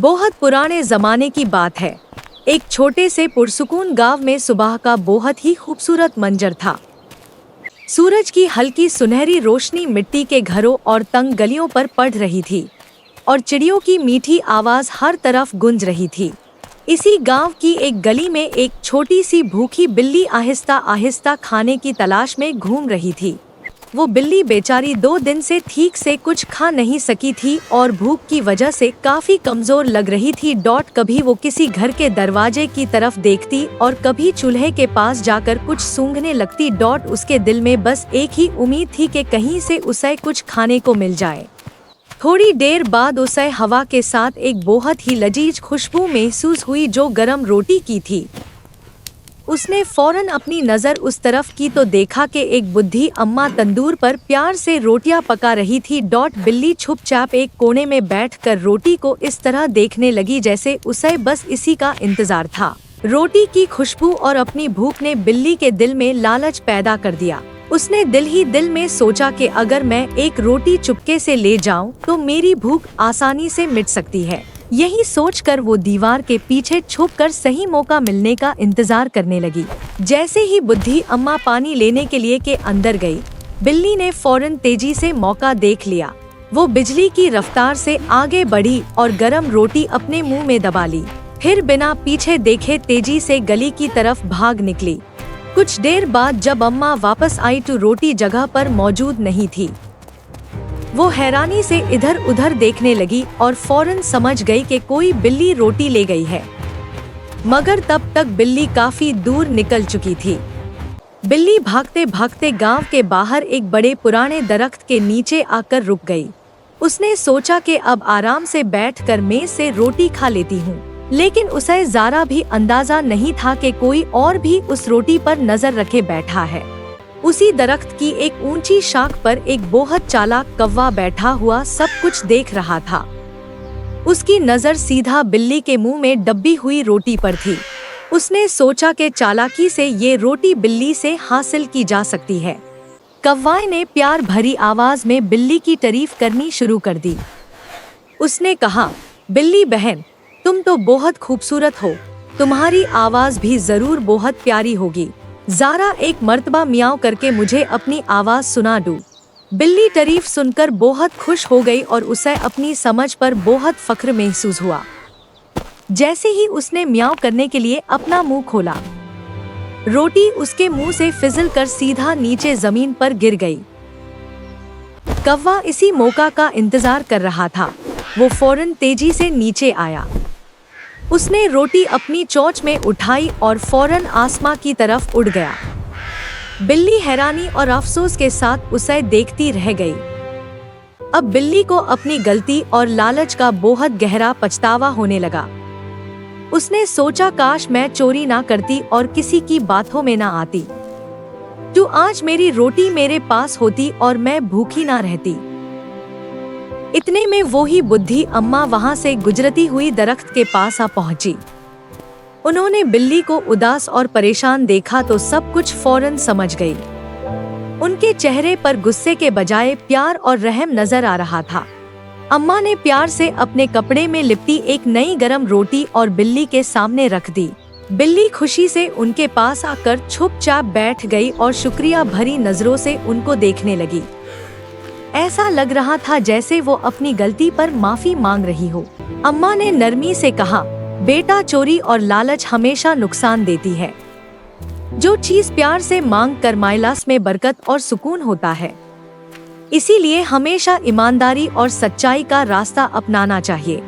बहुत पुराने जमाने की बात है। एक छोटे से पुरसुकून गांव में सुबह का बहुत ही खूबसूरत मंजर था। सूरज की हल्की सुनहरी रोशनी मिट्टी के घरों और तंग गलियों पर पड़ रही थी और चिड़ियों की मीठी आवाज हर तरफ गूंज रही थी। इसी गांव की एक गली में एक छोटी सी भूखी बिल्ली आहिस्ता आहिस्ता खाने की तलाश में घूम रही थी। वो बिल्ली बेचारी 2 दिन से ठीक से कुछ खा नहीं सकी थी और भूख की वजह से काफी कमजोर लग रही थी। कभी वो किसी घर के दरवाजे की तरफ देखती और कभी चूल्हे के पास जाकर कुछ सूंघने लगती। उसके दिल में बस एक ही उम्मीद थी कि कहीं से उसे कुछ खाने को मिल जाए। थोड़ी देर बाद उसे हवा के साथ एक बहुत ही लजीज खुशबू महसूस हुई जो गरम रोटी की थी। उसने फौरन अपनी नज़र उस तरफ की तो देखा कि एक बुढ़ी अम्मा तंदूर पर प्यार से रोटियां पका रही थी। बिल्ली चुपचाप एक कोने में बैठकर रोटी को इस तरह देखने लगी जैसे उसे बस इसी का इंतजार था। रोटी की खुशबू और अपनी भूख ने बिल्ली के दिल में लालच पैदा कर दिया। उसने दिल ही दिल में सोचा कि अगर मैं एक रोटी चुपके से ले जाऊं तो मेरी भूख आसानी से मिट सकती है। यही सोचकर वो दीवार के पीछे छुपकर सही मौका मिलने का इंतजार करने लगी। जैसे ही बुढ़ी अम्मा पानी लेने के लिए के अंदर गई, बिल्ली ने फौरन तेजी से मौका देख लिया। वो बिजली की रफ्तार से आगे बढ़ी और गरम रोटी अपने मुंह में दबा ली। फिर बिना पीछे देखे तेजी से गली की तरफ भाग निकली। कुछ देर बाद जब अम्मा वापस आई तो रोटी जगह पर मौजूद नहीं थी। वो हैरानी से इधर उधर देखने लगी और फौरन समझ गई कि कोई बिल्ली रोटी ले गई है, मगर तब तक बिल्ली काफी दूर निकल चुकी थी। बिल्ली भागते भागते गांव के बाहर एक बड़े पुराने दरख्त के नीचे आकर रुक गई। उसने सोचा कि अब आराम से बैठकर मेज से रोटी खा लेती हूँ, लेकिन उसे जरा भी अंदाजा नहीं था कि कोई और भी उस रोटी पर नजर रखे बैठा है। उसी दरख्त की एक ऊंची शाख पर एक बहुत चालाक कौवा बैठा हुआ सब कुछ देख रहा था। उसकी नजर सीधा बिल्ली के मुंह में दबी हुई रोटी पर थी। उसने सोचा कि चालाकी से ये रोटी बिल्ली से हासिल की जा सकती है। कौवा ने प्यार भरी आवाज में बिल्ली की तारीफ करनी शुरू कर दी। उसने कहा, बिल्ली बहन, तुम तो बहुत खूबसूरत हो, तुम्हारी आवाज भी जरूर बहुत प्यारी होगी। ज़रा एक मर्तबा मियाओ करके मुझे अपनी आवाज सुना दो। बिल्ली तारीफ सुनकर बहुत खुश हो गई और उसे अपनी समझ पर बहुत फख्र महसूस हुआ। जैसे ही उसने मियाओ करने के लिए अपना मुंह खोला, रोटी उसके मुंह से फिसल कर सीधा नीचे जमीन पर गिर गई। कौवा इसी मौका का इंतजार कर रहा था। वो फौरन तेजी से नीचे आया। उसने रोटी अपनी चोंच में उठाई और फौरन आसमां की तरफ उड़ गया। बिल्ली हैरानी और अफसोस के साथ उसे देखती रह गई। अब बिल्ली को अपनी गलती और लालच का बहुत गहरा पछतावा होने लगा। उसने सोचा, काश मैं चोरी ना करती और किसी की बातों में ना आती, तो आज मेरी रोटी मेरे पास होती और मैं भूखी ना रहती। इतने में वो ही बुढ़ी अम्मा वहां से गुजरती हुई दरख्त के पास आ पहुंची। उन्होंने बिल्ली को उदास और परेशान देखा तो सब कुछ फौरन समझ गई। उनके चेहरे पर गुस्से के बजाय प्यार और रहम नजर आ रहा था। अम्मा ने प्यार से अपने कपड़े में लिपटी एक नई गरम रोटी और बिल्ली के सामने रख दी। बिल्ली खुशी से उनके पास आकर चुपचाप बैठ गई और शुक्रिया भरी नजरों से उनको देखने लगी। ऐसा लग रहा था जैसे वो अपनी गलती पर माफी मांग रही हो। अम्मा ने नरमी से कहा, बेटा, चोरी और लालच हमेशा नुकसान देती है। जो चीज प्यार से मांग कर माइलास में बरकत और सुकून होता है। इसीलिए हमेशा ईमानदारी और सच्चाई का रास्ता अपनाना चाहिए।